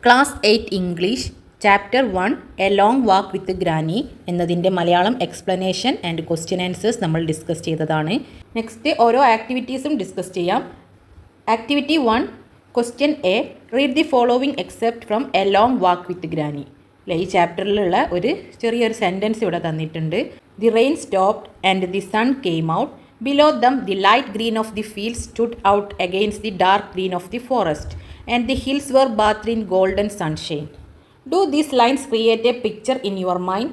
Class 8 English chapter 1 a long walk with granny എന്നതിൻ്റെ Malayalam explanation and question answers നമ്മൾ discuss ചെയ്തതാണ്. Next ഓരോ ആക്ടിവിറ്റീസും ഡിസ്കസ് ചെയ്യാം. Activity 1 question A, read the following excerpt from a long walk with granny. അല്ലെ, ഈ ചാപ്റ്ററിലുള്ള ഒരു ചെറിയൊരു സെൻറ്റൻസ് ഇവിടെ തന്നിട്ടുണ്ട്. The rain stopped and the sun came out. Below them, the light green of the fields stood out against the dark green of the forest, and the hills were bathed in golden sunshine. Do these lines create a picture in your mind?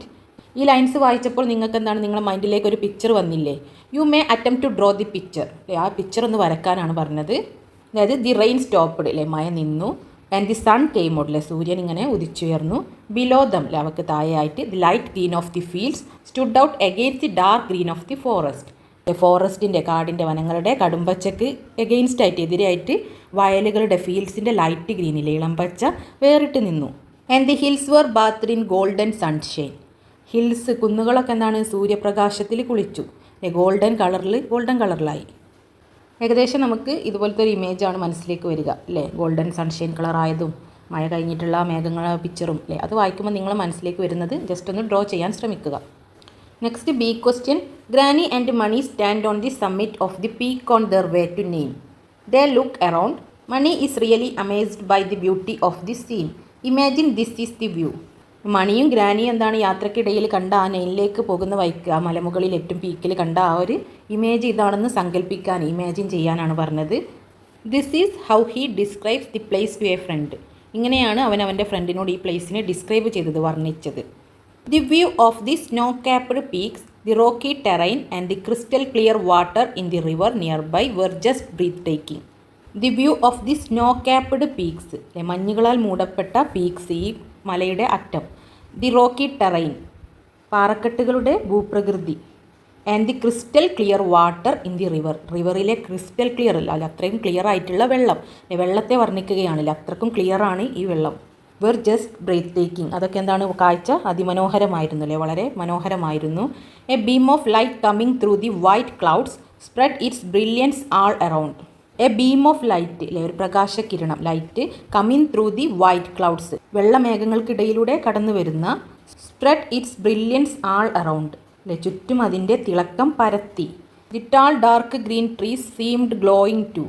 ഈ lines വായിച്ചപ്പോൾ നിങ്ങൾക്ക് എന്താണ് നിങ്ങളുടെ മൈൻഡിലേക്ക് ഒരു picture വന്നില്ലേ? You may attempt to draw the picture. ആ picture ഒന്ന് വരക്കാനാണ് പറഞ്ഞത്. അതായത് ദി റെയിൻ സ്റ്റോപ്പ്ഡ്, അല്ലേ, മഴ നിന്നു. And the sun came out, അല്ലേ, സൂര്യൻ ഇങ്ങനെ ഉദിച്ചുയർന്നു. ബിലോ ദം, അല്ലേ, അവർക്ക് താഴെയായിട്ട് the light green of the fields stood out against the dark green of the forest. ഫോറസ്റ്റിൻ്റെ, കാടിൻ്റെ, വനങ്ങളുടെ കടുംപച്ചക്ക് എഗെയിൻസ്റ്റ് ആയിട്ട്, എതിരായിട്ട് വയലുകളുടെ, ഫീൽഡ്സിൻ്റെ ലൈറ്റ് ഗ്രീനിലെ ഇളംപച്ച വേറിട്ട് നിന്നു. And the hills were bathed in golden sunshine. Hills, കുന്നുകളൊക്കെ എന്താണ്, സൂര്യപ്രകാശത്തിൽ കുളിച്ചു. ഗോൾഡൻ കളറിലായി. ഏകദേശം നമുക്ക് ഇതുപോലത്തെ ഒരു ഇമേജാണ് മനസ്സിലേക്ക് വരിക, അല്ലേ? ഗോൾഡൻ സൺഷൈൻ കളറായതും മഴ കഴിഞ്ഞിട്ടുള്ള മേഘങ്ങളുടെ പിക്ചറും, അല്ലേ, അത് വായിക്കുമ്പോൾ നിങ്ങൾ മനസ്സിലേക്ക് വരുന്നത് ജസ്റ്റ് ഒന്ന് ഡ്രോ ചെയ്യാൻ ശ്രമിക്കുക. Next B question. Granny and Mani stand on the summit of the peak on their way to Nain. They look around. Mani is really amazed by the beauty of the scene. Imagine this is the view. മണിയും ഗ്രാനിയും എന്താണ് യാത്രക്കിടയിൽ കണ്ട ആ നെയിനിലേക്ക് പോകുന്ന വഴിക്ക്, ആ മലമുകളിൽ ഏറ്റവും പീക്കിൽ കണ്ട ആ ഒരു ഇമേജ് ഇതാണെന്ന് സങ്കല്പിക്കാൻ, ഇമാജിൻ ചെയ്യാനാണ് പറഞ്ഞത്. This is how he describes the place to a friend. ഇങ്ങനെയാണ് അവൻ അവൻ്റെ ഫ്രണ്ടിനോട് ഈ പ്ലേസിനെ ഡിസ്ക്രൈബ് ചെയ്തത്, വർണ്ണിച്ചത്. The view of the snow-capped peaks, the rocky terrain and the crystal clear water in the river nearby were just breathtaking. The view of the snow-capped peaks, മഞ്ഞുകളാൽ മൂടപ്പെട്ട പീക്സ്, ഈ മലയുടെ അറ്റം. The rocky terrain, പാറക്കെട്ടുകളുടെ ഭൂപ്രകൃതി. And the crystal clear water in the river, റിവറിലെ crystal clear, അല്ല അത്രയും ക്ലിയർ ആയിട്ടുള്ള വെള്ളം, വെള്ളത്തെ വർണ്ണിക്കുകയാണല്ലേ, അത്രക്കും ക്ലിയറാണ് ഈ വെള്ളം. വെർ ജസ്റ്റ് ബ്രേത്ത് ടേക്കിംഗ്, അതൊക്കെ എന്താണ്, കാഴ്ച അതിമനോഹരമായിരുന്നു, അല്ലേ, വളരെ മനോഹരമായിരുന്നു. A beam of light coming through the white clouds spread its brilliance all around. A beam of light, അല്ലേ, ഒരു പ്രകാശകിരണം, light, coming through the white clouds, വെള്ളമേഘങ്ങൾക്കിടയിലൂടെ കടന്നു വരുന്ന. Spread its brilliance all around, അല്ലേ, ചുറ്റും അതിൻ്റെ തിളക്കം പരത്തി. The tall dark green trees seemed glowing too.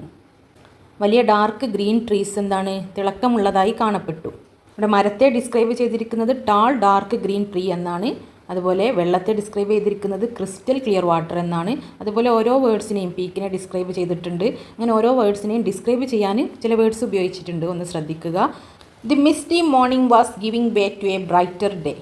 വലിയ ഡാർക്ക് ഗ്രീൻ ട്രീസ് എന്താണ്, തിളക്കമുള്ളതായി കാണപ്പെട്ടു. ഇവിടെ മരത്തെ ഡിസ്ക്രൈബ് ചെയ്തിരിക്കുന്നത് ടാൾ ഡാർക്ക് ഗ്രീൻ ട്രീ എന്നാണ്. അതുപോലെ വെള്ളത്തെ ഡിസ്ക്രൈബ് ചെയ്തിരിക്കുന്നത് ക്രിസ്റ്റൽ ക്ലിയർ വാട്ടർ എന്നാണ്. അതുപോലെ ഓരോ വേർഡ്സിനെയും, പീക്കിനെ ഡിസ്ക്രൈബ് ചെയ്തിട്ടുണ്ട്. അങ്ങനെ ഓരോ വേർഡ്സിനെയും ഡിസ്ക്രൈബ് ചെയ്യാൻ ചില വേർഡ്സ് ഉപയോഗിച്ചിട്ടുണ്ട്, ഒന്ന് ശ്രദ്ധിക്കുക. The misty morning was giving way to a brighter day.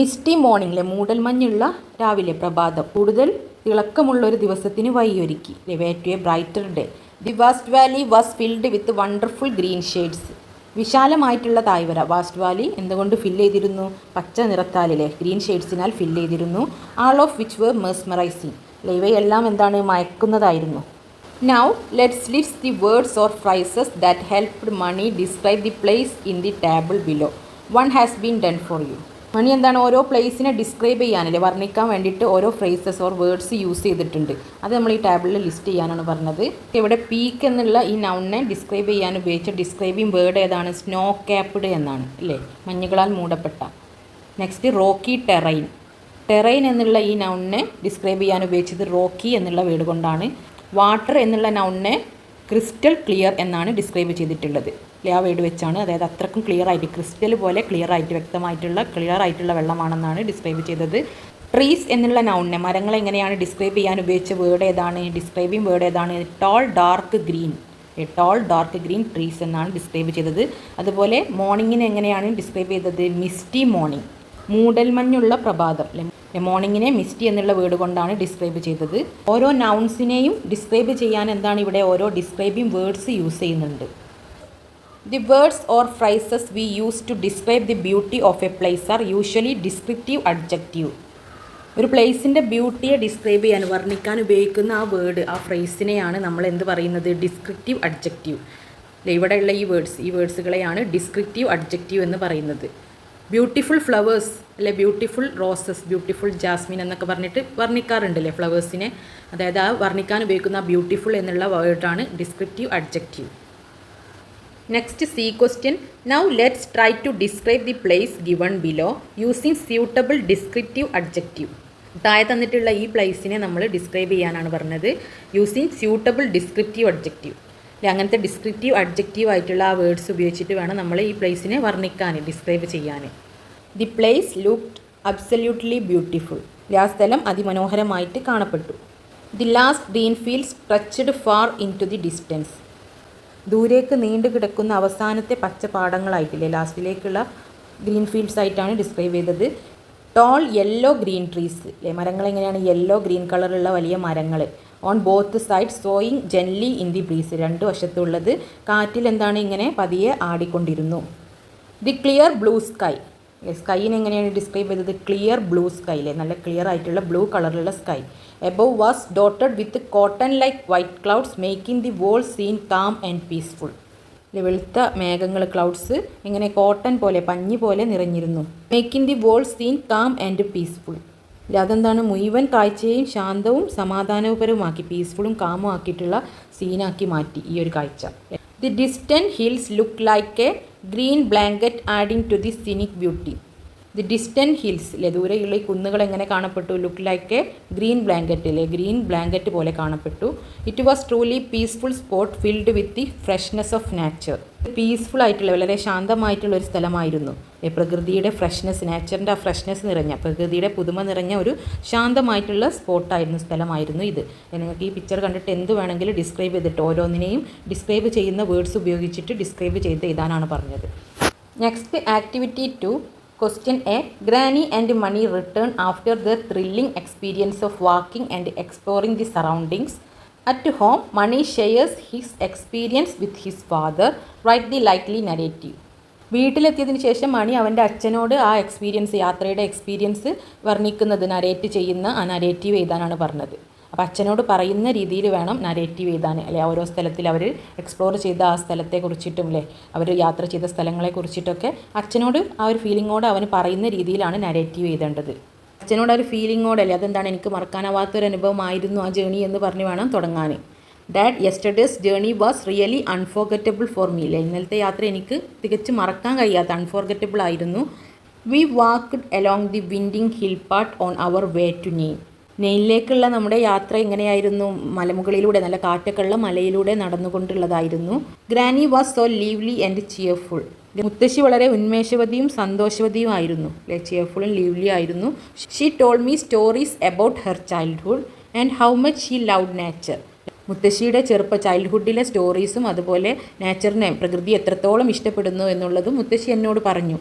Misty മോർണിംഗിലെ മൂടൽ മഞ്ഞുള്ള രാവിലെ, പ്രഭാതം, കൂടുതൽ തിളക്കമുള്ളൊരു ദിവസത്തിന് വഴിയൊരുക്കി. Way to a brighter day. The vast valley was filled with wonderful green shades. വിശാലമായിട്ടുള്ള തായ്വര, വാസ്റ്റ് വാലി എന്തുകൊണ്ട് ഫില്ല് ചെയ്തിരുന്നു, പച്ച നിറത്താലിലെ ഗ്രീൻ ഷെയ്ഡ്സിനാൽ ഫില്ല് ചെയ്തിരുന്നു. All of which were mesmerising, ഇവയെല്ലാം എന്താണ്, മയക്കുന്നതായിരുന്നു. Now let's list the words or phrases that helped Mani describe the place in the table below. One has been done for you. Mani എന്താണ്, ഓരോ പ്ലേസിനെ ഡിസ്ക്രൈബ് ചെയ്യാനല്ലേ, വർണ്ണിക്കാൻ വേണ്ടിയിട്ട് ഓരോ ഫ്രേസസ് ഓർ വേർഡ്സ് യൂസ് ചെയ്തിട്ടുണ്ട്. അത് നമ്മൾ ഈ ടേബിളിൽ ലിസ്റ്റ് ചെയ്യാനാണ് പറഞ്ഞത്. ഇവിടെ പീക്ക് എന്നുള്ള ഈ നൗണിനെ ഡിസ്ക്രൈബ് ചെയ്യാൻ ഉപയോഗിച്ച ഡിസ്ക്രൈബിങ് വേർഡ് ഏതാണ്, സ്നോ ക്യാപ്ഡ് എന്നാണ്, അല്ലേ, മഞ്ഞുകളാൽ മൂടപ്പെട്ട. Next rocky terrain. ടെറൈൻ എന്നുള്ള ഈ നൗണിനെ ഡിസ്ക്രൈബ് ചെയ്യാൻ ഉപയോഗിച്ചത് റോക്കി എന്നുള്ള വേർഡ് കൊണ്ടാണ്. വാട്ടർ എന്നുള്ള നൗണിനെ ക്രിസ്റ്റൽ ക്ലിയർ എന്നാണ് ഡിസ്ക്രൈബ് ചെയ്തിട്ടുള്ളത്, ആ വേർഡ് വെച്ചാണ്. അതായത് അത്രക്കും ക്ലിയർ ആയിട്ട്, ക്രിസ്റ്റൽ പോലെ ക്ലിയർ ആയിട്ട്, വ്യക്തമായിട്ടുള്ള ക്ലിയർ ആയിട്ടുള്ള വെള്ളമാണെന്നാണ് ഡിസ്ക്രൈബ് ചെയ്തത്. ട്രീസ് എന്നുള്ള നൗണിനെ, മരങ്ങളെ എങ്ങനെയാണ് ഡിസ്ക്രൈബ് ചെയ്യാൻ ഉപയോഗിച്ച വേർഡ് ഏതാണ്, ഡിസ്ക്രൈബിങ് വേർഡ് ഏതാണ്, tall dark green. Tall dark green trees എന്നാണ് ഡിസ്ക്രൈബ് ചെയ്തത്. അതുപോലെ മോർണിംഗിനെ എങ്ങനെയാണ് ഡിസ്ക്രൈബ് ചെയ്തത്, മിസ്റ്റി മോർണിംഗ്, മൂടൽമഞ്ഞുള്ള പ്രഭാതം, അല്ലെ, മോർണിംഗിനെ മിസ്റ്റി എന്നുള്ള വേർഡ് കൊണ്ടാണ് ഡിസ്ക്രൈബ് ചെയ്തത്. ഓരോ നൗൺസിനെയും ഡിസ്ക്രൈബ് ചെയ്യാൻ എന്താണ് ഇവിടെ ഓരോ ഡിസ്ക്രൈബിങ് വേർഡ്സ് യൂസ് ചെയ്യുന്നുണ്ട്. The words or phrases we use to describe the beauty of a place are usually descriptive adjective. ഒരു പ്ലേസിൻ്റെ ബ്യൂട്ടിയെ ഡിസ്ക്രൈബ് ചെയ്യാൻ, വർണ്ണിക്കാൻ ഉപയോഗിക്കുന്ന ആ വേർഡ്, ആ ഫ്രേസിനെയാണ് നമ്മൾ എന്ത് പറയുന്നത്, ഡിസ്ക്രിപ്റ്റീവ് അഡ്ജക്റ്റീവ്. ഇവിടെയുള്ള ഈ വേർഡ്സുകളെയാണ് ഡിസ്ക്രിപ്റ്റീവ് അഡ്ജക്റ്റീവ് എന്ന് പറയുന്നത്. ബ്യൂട്ടിഫുൾ ഫ്ലവേഴ്സ്, അല്ലെ, ബ്യൂട്ടിഫുൾ റോസസ്, ബ്യൂട്ടിഫുൾ ജാസ്മിൻ എന്നൊക്കെ പറഞ്ഞിട്ട് വർണ്ണിക്കാറുണ്ടല്ലേ ഫ്ലവേഴ്സിനെ. അതായത് ആ വർണ്ണിക്കാൻ ഉപയോഗിക്കുന്ന ബ്യൂട്ടിഫുൾ എന്നുള്ള വേർഡാണ് descriptive adjective. Next C question. Now let's try to describe the place given below using suitable descriptive adjective. താഴെ തന്നിട്ടുള്ള ഈ പ്ലേസിനെ നമ്മൾ ഡിസ്ക്രൈബ് ചെയ്യാനാണ് പറഞ്ഞത് യൂസിങ് സ്യൂട്ടബിൾ ഡിസ്ക്രിപ്റ്റീവ് അഡ്ജക്റ്റീവ്. അല്ലെ, അങ്ങനത്തെ ഡിസ്ക്രിപ്റ്റീവ് അഡ്ജക്റ്റീവ് ആയിട്ടുള്ള ആ വേർഡ്സ് ഉപയോഗിച്ചിട്ട് വേണം നമ്മൾ ഈ പ്ലേസിനെ വർണ്ണിക്കാൻ, ഡിസ്ക്രൈബ് ചെയ്യാൻ. The place looked absolutely beautiful. ആ സ്ഥലം അതിമനോഹരമായിട്ട് കാണപ്പെട്ടു. The last green field stretched far into the distance. ദൂരേക്ക് നീണ്ടു കിടക്കുന്ന അവസാനത്തെ പച്ചപ്പാടങ്ങളായിട്ടില്ലേ, ലാസ്റ്റിലേക്കുള്ള ഗ്രീൻ ഫീൽഡ്സ് ആയിട്ടാണ് ഡിസ്ക്രൈബ് ചെയ്തത്. ടോൾ യെല്ലോ ഗ്രീൻ ട്രീസ്, അല്ലേ, മരങ്ങൾ എങ്ങനെയാണ് യെല്ലോ ഗ്രീൻ കളറുള്ള വലിയ മരങ്ങൾ. On both side swaying gently in the breeze, രണ്ട് വശത്തുള്ളത് കാറ്റിൽ എന്താണ് ഇങ്ങനെ പതിയെ ആടിക്കൊണ്ടിരുന്നു. ദി ക്ലിയർ ബ്ലൂ സ്കൈ, സ്കൈനെ എങ്ങനെയാണ് ഡിസ്ക്രൈബ് ചെയ്തത്? ക്ലിയർ ബ്ലൂ സ്കൈ, അല്ലേ, നല്ല ക്ലിയർ ആയിട്ടുള്ള ബ്ലൂ കളറിലുള്ള sky. Above was dotted with cotton like white clouds making the whole scene calm and peaceful. വെളുത്ത മേഘങ്ങൾ, ക്ലൗഡ്സ് ഇങ്ങനെ കോട്ടൺ പോലെ, പഞ്ഞി പോലെ നിറഞ്ഞിരുന്നു. Making the whole scene calm and peaceful. അതെന്താണ്, മുഴുവൻ കാഴ്ചയും ശാന്തവും സമാധാനപരവുമാക്കി, പീസ്ഫുള്ളും കാമും ആക്കിയിട്ടുള്ള സീനാക്കി മാറ്റി ഈ ഒരു കാഴ്ച. The distant hills look like a green blanket adding to the scenic beauty. The distant hills, അല്ലെ, ദൂരെയുള്ള ഈ കുന്നുകൾ എങ്ങനെ കാണപ്പെട്ടു? Look like a green blanket, അല്ലെ, ഗ്രീൻ ബ്ലാങ്കറ്റ് പോലെ കാണപ്പെട്ടു. It was truly peaceful spot filled with the freshness of nature. Peaceful ആയിട്ടുള്ള, വളരെ ശാന്തമായിട്ടുള്ള ഒരു സ്ഥലമായിരുന്നു. പ്രകൃതിയുടെ ഫ്രഷ്നെസ്, നാച്ചറിൻ്റെ ആ ഫ്രഷ്നെസ് നിറഞ്ഞ, പ്രകൃതിയുടെ പുതുമ നിറഞ്ഞ ഒരു ശാന്തമായിട്ടുള്ള സ്പോട്ടായിരുന്നു, സ്ഥലമായിരുന്നു ഇത്. നിങ്ങൾക്ക് ഈ പിക്ചർ കണ്ടിട്ട് എന്ത് വേണമെങ്കിലും ഡിസ്ക്രൈബ് ചെയ്തിട്ട്, ഓരോന്നിനെയും ഡിസ്ക്രൈബ് ചെയ്യുന്ന വേർഡ്സ് ഉപയോഗിച്ചിട്ട് ഡിസ്ക്രൈബ് ചെയ്ത് എഴുതാനാണ് പറഞ്ഞത്. Next activity 2. Question A. Granny and Mani return after their thrilling experience of walking and exploring the surroundings. At home, Mani shares his experience with his father. Write the likely narrative. വീട്ടിലെത്തിയതിന് ശേഷം മണി അവൻ്റെ അച്ഛനോട് ആ experience, യാത്രയുടെ experience വർണ്ണിക്കുന്നത്, narrate ചെയ്യുന്ന ആ narrative എഴുതാനാണ് പറഞ്ഞത്. അപ്പോൾ അച്ഛനോട് പറയുന്ന രീതിയിൽ വേണം നരേറ്റീവ് എഴുതാൻ, അല്ലെ, ഓരോ സ്ഥലത്തിൽ അവർ എക്സ്പ്ലോർ ചെയ്ത ആ സ്ഥലത്തെക്കുറിച്ചിട്ടും, അല്ലേ, അവർ യാത്ര ചെയ്ത സ്ഥലങ്ങളെക്കുറിച്ചിട്ടൊക്കെ അച്ഛനോട് ആ ഒരു ഫീലിങ്ങോട് അവന് പറയുന്ന രീതിയിലാണ് നരേറ്റീവ് എഴുതേണ്ടത്. അച്ഛനോട് ആ ഒരു ഫീലിങ്ങോടല്ലേ, അതെന്താണ്, എനിക്ക് മറക്കാനാവാത്തൊരു അനുഭവമായിരുന്നു ആ ജേണി എന്ന് പറഞ്ഞ് വേണം തുടങ്ങാൻ. Dad, yesterday's journey was really unforgettable for me. അല്ലേ, ഇന്നലത്തെ യാത്ര എനിക്ക് തികച്ചും മറക്കാൻ കഴിയാത്ത, അൺഫോർഗറ്റബിൾ ആയിരുന്നു. We walked along the winding hill path on our way to name. നെയിലിലേക്കുള്ള നമ്മുടെ യാത്ര എങ്ങനെയായിരുന്നു? മലമുകളിലൂടെ, നല്ല കാറ്റൊക്കെ ഉള്ള മലയിലൂടെ നടന്നുകൊണ്ടുള്ളതായിരുന്നു. Granny was so lively and cheerful. മുത്തശ്ശി വളരെ ഉന്മേഷവതിയും സന്തോഷവതിയും ആയിരുന്നു, അല്ലെ, ചിയർഫുള്ളും ലീവ്ലി ആയിരുന്നു. She told me stories about her childhood and how much she loved nature. മുത്തശ്ശിയുടെ ചൈൽഡ്ഹുഡിലെ സ്റ്റോറീസും അതുപോലെ നാച്ചറിനെ, പ്രകൃതി എത്രത്തോളം ഇഷ്ടപ്പെടുന്നു എന്നുള്ളതും മുത്തശ്ശി എന്നോട് പറഞ്ഞു.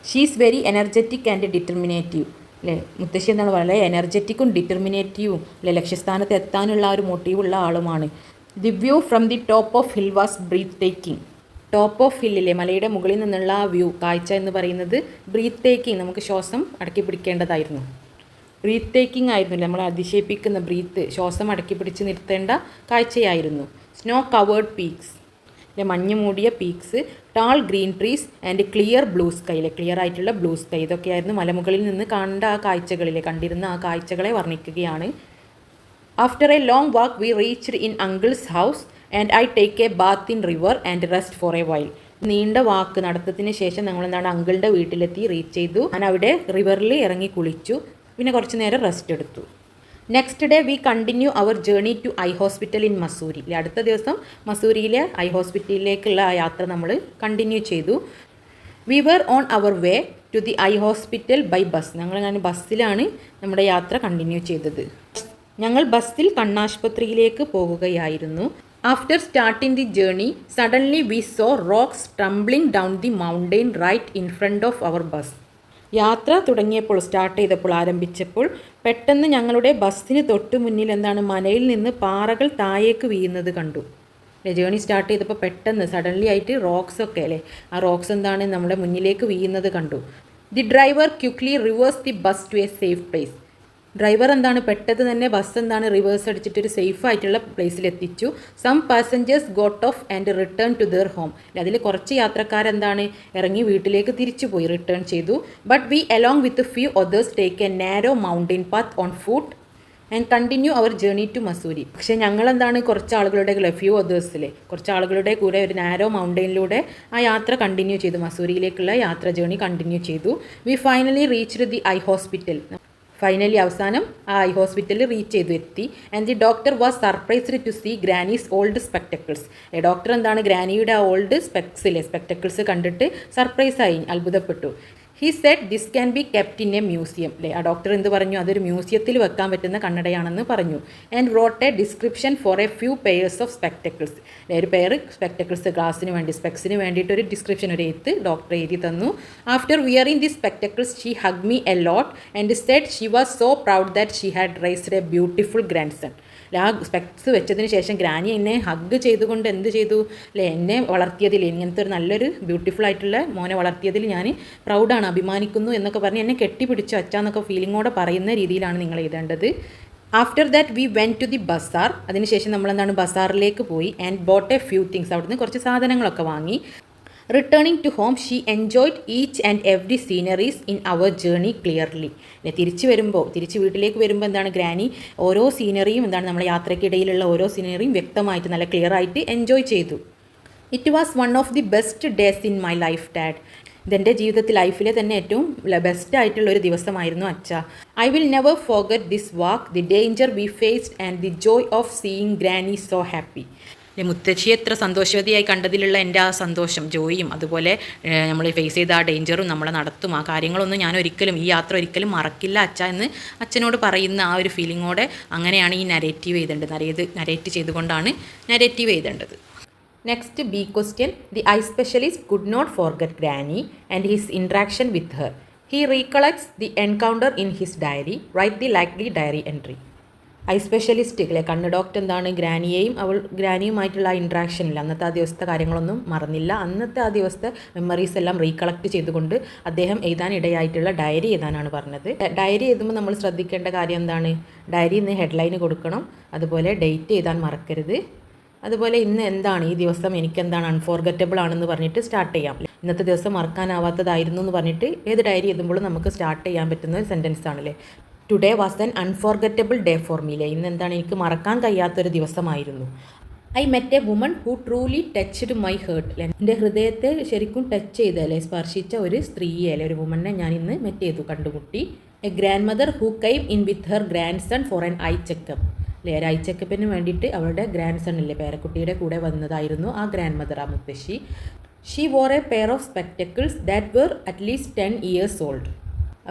She is very energetic and determinative. അല്ലേ, മുത്തശ്ശി എന്താണ്, വളരെ എനർജറ്റിക്കും ഡിറ്റർമിനേറ്റീവും, അല്ലെ, ലക്ഷ്യസ്ഥാനത്ത് എത്താനുള്ള ഒരു മോട്ടീവുള്ള ആളുമാണ്. The view from the top of hill was breathtaking. Top of ഹില്ലിലെ, മലയുടെ മുകളിൽ നിന്നുള്ള ആ വ്യൂ, കാഴ്ച എന്ന് പറയുന്നത് ബ്രീത്ത് ടേക്കിംഗ്, നമുക്ക് ശ്വാസം അടക്കി പിടിക്കേണ്ടതായിരുന്നു. ബ്രീത്ത് ടേക്കിംഗ് ആയിരുന്നു, നമ്മൾ അതിശയിപ്പിക്കുന്ന, ബ്രീത്ത്, ശ്വാസം അടക്കി പിടിച്ച് നിർത്തേണ്ട കാഴ്ചയായിരുന്നു. സ്നോ കവേർഡ് പീക്സ്, മഞ്ഞ് മൂടിയ peaks, tall green trees and clear blue sky, clear ആയിട്ടുള്ള ബ്ലൂ സ്കൈ, ഇതൊക്കെയായിരുന്നു മലമുകളിൽ നിന്ന് കണ്ട ആ കാഴ്ചകളിലെ, കണ്ടിരുന്ന ആ കാഴ്ചകളെ വർണ്ണിക്കുകയാണ്. After a long walk we reached in uncle's house and I take a bath in river and rest for a while. നീണ്ട വാക്ക് നടത്തത്തിന് ശേഷം ഞങ്ങൾ എന്താണ് അങ്കിളുടെ വീട്ടിലെത്തി, റീച്ച് ചെയ്തു. ഞാൻ അവിടെ റിവറിൽ ഇറങ്ങി കുളിച്ചു, പിന്നെ കുറച്ച് നേരം റെസ്റ്റ് എടുത്തു. Next day we continue our journey to eye hospital in Mussoorie. അടുത്ത ദിവസം മസൂരിയിലെ ഐ ഹോസ്പിറ്റലിലേക്കുള്ള ആ യാത്ര നമ്മൾ കണ്ടിന്യൂ ചെയ്തു. We were on our way to the eye hospital by bus. ഞങ്ങൾ ബസ്സിലാണ് നമ്മുടെ യാത്ര കണ്ടിന്യൂ ചെയ്തത്. ഞങ്ങൾ ബസ്സിൽ കണ്ണാശുപത്രിയിലേക്ക് പോകുകയായിരുന്നു. After starting the journey suddenly we saw rocks tumbling down the mountain right in front of our bus. യാത്ര തുടങ്ങിയപ്പോൾ, സ്റ്റാർട്ട് ചെയ്തപ്പോൾ, ആരംഭിച്ചപ്പോൾ പെട്ടെന്ന് ഞങ്ങളുടെ ബസ്സിന് തൊട്ട് മുന്നിൽ എന്താണ്, മലയിൽ നിന്ന് പാറകൾ താഴേക്ക് വീഴുന്നത് കണ്ടു. ജേണി സ്റ്റാർട്ട് ചെയ്തപ്പോൾ പെട്ടെന്ന് സഡൻലി ആയിട്ട് റോക്സ് ഒക്കെ, അല്ലേ, ആ റോക്സ് എന്താണ് നമ്മുടെ മുന്നിലേക്ക് വീഴുന്നത് കണ്ടു. The driver quickly reverse the bus to a safe place. Driver എന്താണ് പെട്ടെന്ന് തന്നെ ബസ് എന്താണ് റിവേഴ്സ് അടിച്ചിട്ട് ഒരു സേഫ് ആയിട്ടുള്ള പ്ലേസിൽ എത്തിച്ചു. Some passengers got off and return to their home. അതിൽ കുറച്ച് യാത്രക്കാരെന്താണ് ഇറങ്ങി വീട്ടിലേക്ക് തിരിച്ചു പോയി, റിട്ടേൺ ചെയ്തു. But we along with few others take a narrow mountain path on foot and continue our journey to Mussoorie. പക്ഷേ ഞങ്ങളെന്താണ് കുറച്ച് ആളുകളുടെ ഫ്യൂ അതേഴ്സിലെ കുറച്ച് ആളുകളുടെ കൂടെ ഒരു നാരോ മൗണ്ടൈനിലൂടെ ആ യാത്ര കണ്ടിന്യൂ ചെയ്തു, മസൂരിയിലേക്കുള്ള യാത്ര ജേർണി കണ്ടിന്യൂ ചെയ്തു. We finally reached the eye hospital. Finally അവസാനം ആ ഐ ഹോസ്പിറ്റലിൽ റീച്ച് ചെയ്തു എത്തി. And the doctor was surprised to see granny's old spectacles. Doctor എന്താണ് ഗ്രാനിയുടെ ആ ഓൾഡ് സ്പെക്ടക്കിൾസ് കണ്ടിട്ട് സർപ്രൈസായി, അത്ഭുതപ്പെട്ടു. He said this can be kept in a museum. ആ ഡോക്ടർ എന്ത് പറഞ്ഞു, അതൊരു മ്യൂസിയത്തിൽ വെക്കാൻ പറ്റുന്ന കണ്ണടയാണെന്ന് പറഞ്ഞു. And wrote a description for a few pairs of spectacles. ഒരു പെയർ സ്പെക്ടക്കിൾസ് ഗ്ലാസിന് വേണ്ടി സ്പെക്സിന് വേണ്ടിയിട്ട് ഒരു ഡിസ്ക്രിപ്ഷൻ ഒരു എഴുത്ത് ഡോക്ടർ എഴുതി തന്നു. After wearing the spectacles she hug me a lot and said she was so proud that she had raised a beautiful grandson. ആ specs വെച്ചതിന് ശേഷം ഗ്രാനി എന്നെ ഹഗ് ചെയ്തുകൊണ്ട് എന്ത് ചെയ്തു എന്നെ വളർത്തിയതിൽ, ഇങ്ങനത്തെ ഒരു നല്ലൊരു ബ്യൂട്ടിഫുൾ ആയിട്ടുള്ള മോനെ വളർത്തിയതിൽ ഞാൻ പ്രൗഡാണ്, അഭിമാനിക്കുന്നു എന്നൊക്കെ പറഞ്ഞ് എന്നെ കെട്ടിപ്പിടിച്ചു അച്ഛാന്നൊക്കെ ഫീലിങ്ങോടെ പറയുന്ന രീതിയിലാണ് നിങ്ങൾ എഴുതേണ്ടത്. After that we went to the bazaar. അതിനുശേഷം നമ്മളെന്താണ് ബസാറിലേക്ക് പോയി. And bought a few things. അവിടുന്ന് കുറച്ച് സാധനങ്ങളൊക്കെ വാങ്ങി. Returning to home she enjoyed each and every sceneries in our journey clearly. തിരിച്ച് വീട്ടിലേക്ക് വരുമ്പോൾ എന്താണ് ഗ്രാനി ഓരോ സീനറിയും എന്താണ് നമ്മുടെ യാത്രയ്ക്കിടയിലുള്ള ഓരോ സീനറിയും വ്യക്തമായിട്ട് നല്ല ക്ലിയർ ആയിട്ട് എൻജോയ് ചെയ്തു. It was one of the best days in my life dad. ഇതെൻ്റെ ജീവിതത്തിൽ ലൈഫിലെ തന്നെ ഏറ്റവും ബെസ്റ്റ് ആയിട്ടുള്ള ഒരു ദിവസമായിരുന്നു അച്ഛ. I will never forget this walk, the danger we faced and the joy of seeing granny so happy. മുത്തശ്ശിയെ എത്ര സന്തോഷവതിയായി കണ്ടതിലുള്ള എൻ്റെ ആ സന്തോഷം, ജോയും അതുപോലെ നമ്മൾ ഫേസ് ചെയ്ത ആ ഡേഞ്ചറും നമ്മളെ നടത്തും ആ കാര്യങ്ങളൊന്നും ഞാൻ ഒരിക്കലും ഈ യാത്ര ഒരിക്കലും മറക്കില്ല അച്ഛ എന്ന് അച്ഛനോട് പറയുന്ന ആ ഒരു ഫീലിങ്ങോടെ അങ്ങനെയാണ് ഈ നരേറ്റീവ് എഴുതേണ്ടത്. നരേറ്റ് ചെയ്തുകൊണ്ടാണ് നരേറ്റീവ് എഴുതേണ്ടത്. Next B question. The eye specialist could not forget granny and his interaction with her. He recollects the encounter in his diary. Write the likely diary entry. Eye specialist കണ്ണ് doctor എന്താണ് ഗ്രാനിയുമായിട്ടുള്ള ആ ഇൻട്രാക്ഷനില്ല, അന്നത്തെ ആ ദിവസത്തെ കാര്യങ്ങളൊന്നും മറന്നില്ല. അന്നത്തെ ആ ദിവസത്തെ മെമ്മറീസ് എല്ലാം റീകളക്ട് ചെയ്തുകൊണ്ട് അദ്ദേഹം എഴുതാൻ ഇടയായിട്ടുള്ള ഡയറി എഴുതാനാണ് പറഞ്ഞത്. ഡയറി എഴുതുമ്പോൾ നമ്മൾ ശ്രദ്ധിക്കേണ്ട കാര്യം എന്താണ്, ഡയറി ഇന്ന് ഹെഡ്ലൈന് കൊടുക്കണം, അതുപോലെ ഡേറ്റ് എഴുതാൻ മറക്കരുത്, അതുപോലെ ഇന്ന് എന്താണ് ഈ ദിവസം എനിക്കെന്താണ് അൺഫോർഗറ്റബിൾ ആണെന്ന് പറഞ്ഞിട്ട് സ്റ്റാർട്ട് ചെയ്യാം. ഇന്നത്തെ ദിവസം മറക്കാനാവാത്തതായിരുന്നു എന്ന് പറഞ്ഞിട്ട് ഏത് ഡയറി എഴുതുമ്പോഴും നമുക്ക് സ്റ്റാർട്ട് ചെയ്യാൻ പറ്റുന്ന ഒരു സെൻറ്റൻസ് ആണല്ലേ. Today was an unforgettable day for me. ഇന്ന് എന്താണ് എനിക്ക് മറക്കാൻ കഴിയാത്തൊരു ദിവസമായിരുന്നു. I met a woman who truly touched my heart. എൻ്റെ ഹൃദയത്തെ ശരിക്കും ടച്ച് ചെയ്തല്ലേ, സ്പർശിച്ച ഒരു സ്ത്രീയെ അല്ലെ ഒരു വുമനെ ഞാൻ ഇന്ന് മെറ്റ് ചെയ്തു, കണ്ടുമുട്ടി. A grandmother who came in with her grandson for an eye checkup. അല്ലേ, ഒരു ഐ ചെക്കപ്പിന് വേണ്ടിയിട്ട് അവളുടെ ഗ്രാൻഡ് സൺ ഇല്ലേ പേരക്കുട്ടിയുടെ കൂടെ വന്നതായിരുന്നു ആ ഗ്രാൻഡ് മദർ, ആ മുത്തശ്ശി. She wore a pair of spectacles that were at least 10 years old.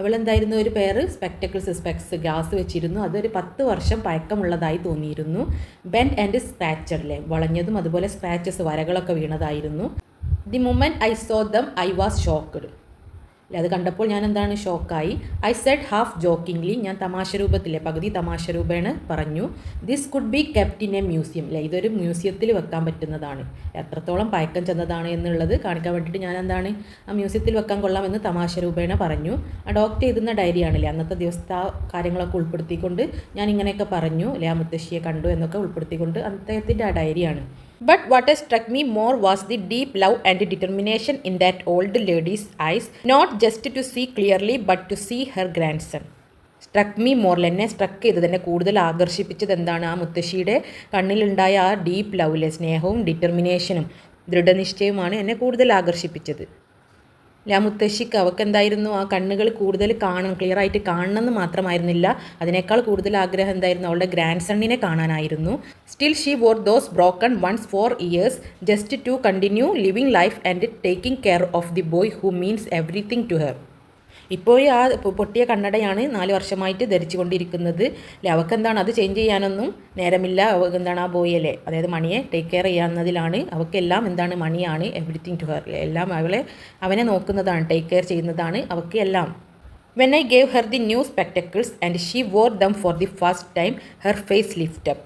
അവളെന്തായിരുന്നു ഒരു പെയർ സ്പെക്സ് ഗ്ലാസ് വെച്ചിരുന്നു, അതൊരു 10 വർഷം പഴക്കമുള്ളതായി തോന്നിയിരുന്നു. ബെൻഡ് ആൻഡ് സ്ക്രാച്ചഡ് അല്ലേ, വളഞ്ഞതും അതുപോലെ സ്ക്രാച്ചസ് വരകളൊക്കെ വീണതായിരുന്നു. The moment I saw them I was shocked. അല്ലേ, അത് കണ്ടപ്പോൾ ഞാൻ എന്താണ് ഷോക്കായി. ഐ സെഡ് ഹാഫ് ജോക്കിംഗ്ലി, ഞാൻ തമാശ രൂപത്തിലെ പകുതി തമാശ രൂപേണ പറഞ്ഞു. This could be kept in a museum. അല്ലേ, ഇതൊരു മ്യൂസിയത്തിൽ വെക്കാൻ പറ്റുന്നതാണ്. എത്രത്തോളം പഴക്കം ചെന്നതാണ് എന്നുള്ളത് കാണിക്കാൻ വേണ്ടിയിട്ട് ഞാൻ എന്താണ് ആ മ്യൂസിയത്തിൽ വെക്കാൻ കൊള്ളാമെന്ന് തമാശ രൂപേണ പറഞ്ഞു. ആ ഡോക്ടർ എഴുതുന്ന ഡയറിയാണല്ലേ, അന്നത്തെ ദിവസത്തെ ആ കാര്യങ്ങളൊക്കെ ഉൾപ്പെടുത്തിക്കൊണ്ട് ഞാൻ ഇങ്ങനെയൊക്കെ പറഞ്ഞു അല്ലേ, ആ മുത്തശ്ശിയെ കണ്ടു എന്നൊക്കെ ഉൾപ്പെടുത്തിക്കൊണ്ട് അദ്ദേഹത്തിൻ്റെ ആ ഡയറിയാണ്. But what has struck me more was the deep love and determination in that old lady's eyes, not just to see clearly but to see her grandson. Struck me മോറിൽ, എന്നെ സ്ട്രക്ക് ചെയ്തത്, എന്നെ കൂടുതൽ ആകർഷിപ്പിച്ചത് എന്താണ്, ആ മുത്തശ്ശിയുടെ കണ്ണിലുണ്ടായ ആ ഡീപ്പ് ലവിലെ സ്നേഹവും ഡിറ്റർമിനേഷനും ദൃഢനിശ്ചയവുമാണ് എന്നെ കൂടുതൽ ആകർഷിപ്പിച്ചത്. ആ മുത്തശ്ശിക്ക് അവൾക്ക് എന്തായിരുന്നു, ആ കണ്ണുകൾ കൂടുതൽ ക്ലിയർ ആയിട്ട് കാണണമെന്ന് മാത്രമായിരുന്നില്ല, അതിനേക്കാൾ കൂടുതൽ ആഗ്രഹം എന്തായിരുന്നു, അവളുടെ ഗ്രാൻഡ് സണ്ണിനെ കാണാനായിരുന്നു. Still she wore those broken ones for years just to continue living life and taking care of the boy who means everything to her. ഇപ്പോഴും ആ പൊട്ടിയ കണ്ണടയാണ് 4 വർഷമായിട്ട് ധരിച്ചു കൊണ്ടിരിക്കുന്നത്. അല്ലെ, അവൾക്ക് എന്താണ് അത് ചേഞ്ച് ചെയ്യാനൊന്നും നേരമില്ല. അവൾക്ക് എന്താണ് ആ ബോയല്ലേ, അതായത് മണിയെ ടേക്ക് കെയർ ചെയ്യാവുന്നതിലാണ്. അവൾക്കെല്ലാം എന്താണ് മണിയാണ് എവറിത്തിങ് ടു ഹെർ. എല്ലാം അവനെ നോക്കുന്നതാണ്, ടേക്ക് കെയർ ചെയ്യുന്നതാണ് അവൾക്ക് എല്ലാം. When I gave her the new spectacles and she wore them for the first time her face lift up.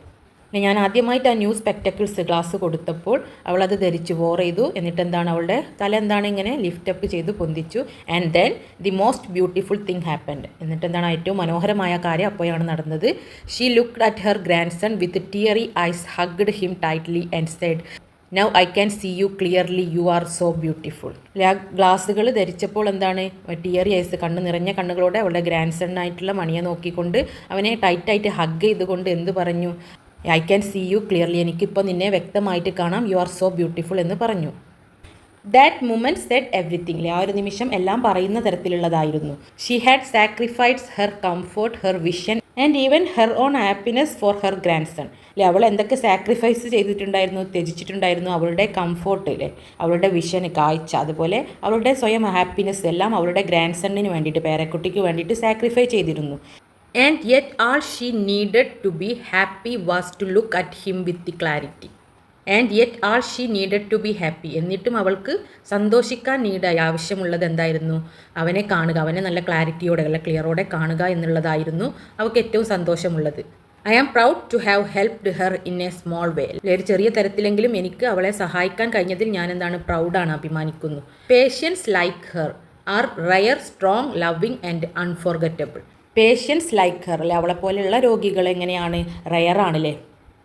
ഞാൻ ആദ്യമായിട്ട് ആ ന്യൂ സ്പെക്ടക്കിൾസ് ഗ്ലാസ് കൊടുത്തപ്പോൾ അവളത് ധരിച്ചു, വോർ ചെയ്തു. എന്നിട്ട് എന്താണ് അവളുടെ തല എന്താണ് ഇങ്ങനെ ലിഫ്റ്റ് അപ്പ് ചെയ്ത് പൊന്തിച്ചു. And then the most beautiful thing happened. എന്നിട്ട് എന്താണ് ഏറ്റവും മനോഹരമായ കാര്യം അപ്പോഴാണ് നടന്നത്. She looked at her grandson with teary eyes, hugged him tightly and said, now I can see you clearly you are so beautiful. ആ ഗ്ലാസ്സുകൾ ധരിച്ചപ്പോൾ എന്താണ്, ടിയറി ഐസ്, കണ്ണ് നിറഞ്ഞ കണ്ണുകളോടെ അവളുടെ ഗ്രാൻഡ് സണ്ണായിട്ടുള്ള മണിയെ നോക്കിക്കൊണ്ട് അവനെ ടൈറ്റായിട്ട് ഹഗ് ചെയ്തുകൊണ്ട് എന്ത് പറഞ്ഞു, I can see you clearly, എനിക്കിപ്പോൾ നിന്നെ വ്യക്തമായിട്ട് കാണാം, യു ആർ സോ ബ്യൂട്ടിഫുൾ എന്ന് പറഞ്ഞു. That moment said everything. ആ ഒരു നിമിഷം എല്ലാം പറയുന്ന തരത്തിലുള്ളതായിരുന്നു. She had sacrificed her comfort, her vision and even her own happiness for her grandson. അവൾ എന്തൊക്കെ സാക്രിഫൈസ് ചെയ്തിട്ടുണ്ടായിരുന്നു, ത്യജിച്ചിട്ടുണ്ടായിരുന്നു. അവളുടെ കംഫോർട്ട് അവളുടെ വിഷൻ, കാഴ്ച, അതുപോലെ അവളുടെ സ്വയം ഹാപ്പിനെസ് എല്ലാം അവളുടെ ഗ്രാൻഡ് സണ്ണിന് വേണ്ടിയിട്ട്, പേരക്കുട്ടിക്ക് വേണ്ടിയിട്ട് സാക്രിഫൈ ചെയ്തിരുന്നു. And yet all she needed to be happy was to look at him with clarity. And yet all she needed to be happy. എന്നിട്ടും അവൾക്ക് സന്തോഷിക്കാൻ ആവശ്യമുള്ളത് എന്തായിരുന്നു, അവനെ കാണുക, അവനെ നല്ല ക്ലാരിറ്റിയോടെ, നല്ല ക്ലിയറോടെ കാണുക എന്നുള്ളതായിരുന്നു അവൾക്ക് ഏറ്റവും സന്തോഷമുള്ളത്. I am proud to have helped her in a small way. ഒരു ചെറിയ തരത്തിലെങ്കിലും എനിക്ക് അവളെ സഹായിക്കാൻ കഴിഞ്ഞതിൽ ഞാൻ എന്താണ്, പ്രൗഡാണ്, അഭിമാനിക്കുന്നു. Patients like her are rare, strong, loving and unforgettable. Patients like her, അല്ലെ അവളെ പോലെയുള്ള രോഗികൾ എങ്ങനെയാണ്, റയർ ആണല്ലേ,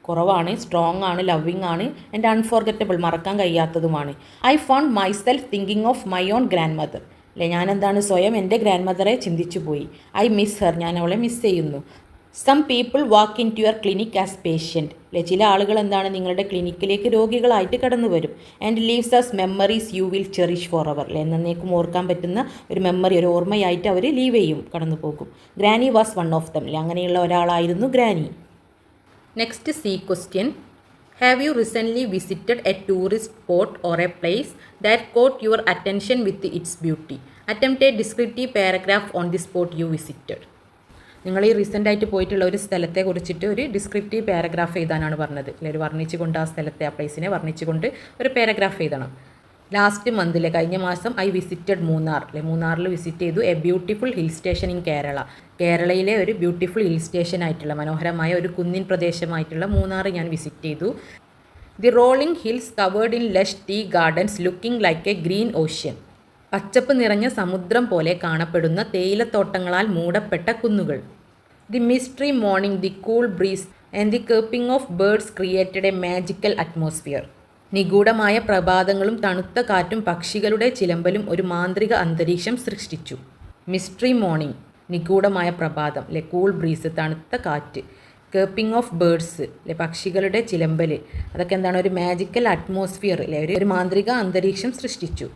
കുറവാണ്, സ്ട്രോങ് ആണ്, ലവിങ് ആണ്, ആൻഡ് അൺഫോർഗറ്റബിൾ, മറക്കാൻ കഴിയാത്തതുമാണ്. I found myself thinking of my own grandmother. അല്ലെ ഞാൻ എന്താണ്, സ്വയം എൻ്റെ ഗ്രാൻഡ് മദറെ ചിന്തിച്ചു പോയി. ഐ മിസ് ഹെർ, ഞാൻ അവളെ മിസ് ചെയ്യുന്നു. Some people walk in to your clinic as patient. അല്ലെ ചില ആളുകൾ എന്താണ്, നിങ്ങളുടെ ക്ലിനിക്കിലേക്ക് രോഗികളായിട്ട് കടന്നു വരും. And leaves us memories you will cherish for ever. അല്ലെ എന്നേക്കും ഓർക്കാൻ പറ്റുന്ന ഒരു മെമ്മറി, ഒരു ഓർമ്മയായിട്ട് അവർ ലീവ് ചെയ്യും, കടന്നു പോകും. Granny was one of them. അല്ലെ അങ്ങനെയുള്ള ഒരാളായിരുന്നു granny. Next C question. Have you recently visited a tourist spot or a place that caught your attention with its beauty? Attempt a descriptive paragraph on the spot you visited. നിങ്ങൾ ഈ റീസെൻ്റായിട്ട് പോയിട്ടുള്ള ഒരു സ്ഥലത്തെ കുറിച്ചിട്ട് ഒരു ഡിസ്ക്രിപ്റ്റീവ് പാരഗ്രാഫ് എഴുതാനാണ് പറഞ്ഞത്. അല്ലെങ്കിൽ വർണ്ണിച്ചുകൊണ്ട് ആ സ്ഥലത്തെ, ആ പ്ലേസിനെ വർണ്ണിച്ചുകൊണ്ട് ഒരു പാരഗ്രാഫ് എഴുതണം. ലാസ്റ്റ് മന്തിലെ, കഴിഞ്ഞ മാസം ഐ വിസിറ്റഡ് മൂന്നാർ. അല്ലെ മൂന്നാറിൽ വിസിറ്റ് ചെയ്തു. A beautiful hill station in Kerala. കേരളയിലെ ഒരു ബ്യൂട്ടിഫുൾ ഹിൽ സ്റ്റേഷൻ ആയിട്ടുള്ള, മനോഹരമായ ഒരു കുന്നിൻ പ്രദേശമായിട്ടുള്ള മൂന്നാർ ഞാൻ വിസിറ്റ് ചെയ്തു. The rolling hills covered in lush tea gardens looking like a green ocean. പച്ചപ്പ് നിറഞ്ഞ സമുദ്രം പോലെ കാണപ്പെടുന്ന തേയിലത്തോട്ടങ്ങളാൽ മൂടപ്പെട്ട കുന്നുകൾ. The mystery morning, the cool breeze and the chirping of birds created a magical atmosphere. നിഗൂഢമായ പ്രഭാതങ്ങളും തണുത്ത കാറ്റും പക്ഷികളുടെ ചിലമ്പലും ഒരു മാന്ത്രിക അന്തരീക്ഷം സൃഷ്ടിച്ചു. മിസ്റ്ററി മോർണിംഗ്, നിഗൂഢമായ പ്രഭാതം, അല്ലെ കൂൾ ബ്രീസ്, തണുത്ത കാറ്റ്, കേപ്പിംഗ് ഓഫ് ബേർഡ്സ്, അല്ലെ പക്ഷികളുടെ ചിലമ്പൽ, അതൊക്കെ എന്താണ്, ഒരു മാജിക്കൽ അറ്റ്മോസ്ഫിയർ, അല്ലെ ഒരു മാന്ത്രിക അന്തരീക്ഷം സൃഷ്ടിച്ചു.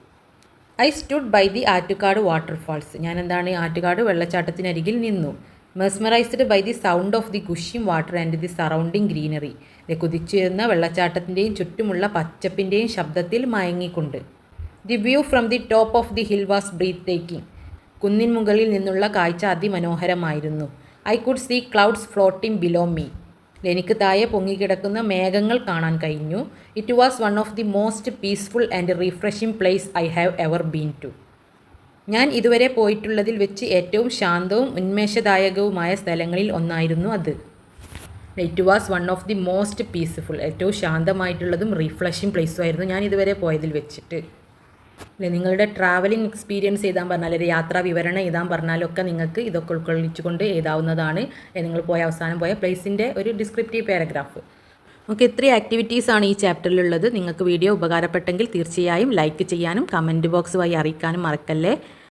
I stood by the Attukad waterfalls. ഞാൻ എന്താണ്, ആറ്റുകാട് വെള്ളച്ചാട്ടത്തിനരികിൽ നിന്നു. Mesmerized by the sound of the gushing water and the surrounding greenery. കുതിച്ചുയരുന്ന വെള്ളച്ചാട്ടത്തിൻ്റെയും ചുറ്റുമുള്ള പച്ചപ്പിൻ്റെയും ശബ്ദത്തിൽ മയങ്ങിക്കൊണ്ട്. The view from the top of the hill was breathtaking. കുന്നിൻ മുകളിൽ നിന്നുള്ള കാഴ്ച അതിമനോഹരമായിരുന്നു. I could see clouds floating below me. എനിക്ക് താഴെ പൊങ്ങിക്കിടക്കുന്ന മേഘങ്ങൾ കാണാൻ കഴിഞ്ഞു. It was one of the most peaceful and refreshing place I have ever been to. ഞാൻ ഇതുവരെ പോയിട്ടുള്ളതിൽ വെച്ച് ഏറ്റവും ശാന്തവും ഉന്മേഷദായകവുമായ സ്ഥലങ്ങളിൽ ഒന്നായിരുന്നു അത്. It was one of the most peaceful, ഏറ്റവും ശാന്തമായിട്ടുള്ളതും റിഫ്രഷിംഗ് പ്ലേസും ആയിരുന്നു ഞാൻ ഇതുവരെ പോയതിൽ വെച്ചിട്ട്. അല്ലെ നിങ്ങളുടെ ട്രാവലിംഗ് എക്സ്പീരിയൻസ് എഴുതാൻ പറഞ്ഞാൽ, അല്ലെങ്കിൽ യാത്രാ വിവരണം എഴുതാൻ പറഞ്ഞാലൊക്കെ നിങ്ങൾക്ക് ഇതൊക്കെ ഉൾക്കൊള്ളിച്ചുകൊണ്ട് എഴുതാവുന്നതാണ്. നിങ്ങൾ അവസാനം പോയ പ്ലേസിൻ്റെ ഒരു ഡിസ്ക്രിപ്റ്റീവ് പാരഗ്രാഫ്. ഓക്കെ, ഇത്രയും ആക്ടിവിറ്റീസാണ് ഈ ചാപ്റ്ററിലുള്ളത്. നിങ്ങൾക്ക് വീഡിയോ ഉപകാരപ്പെട്ടെങ്കിൽ തീർച്ചയായും ലൈക്ക് ചെയ്യാനും കമൻറ്റ് ബോക്സ് വഴി അറിയിക്കാനും മറക്കല്ലേ.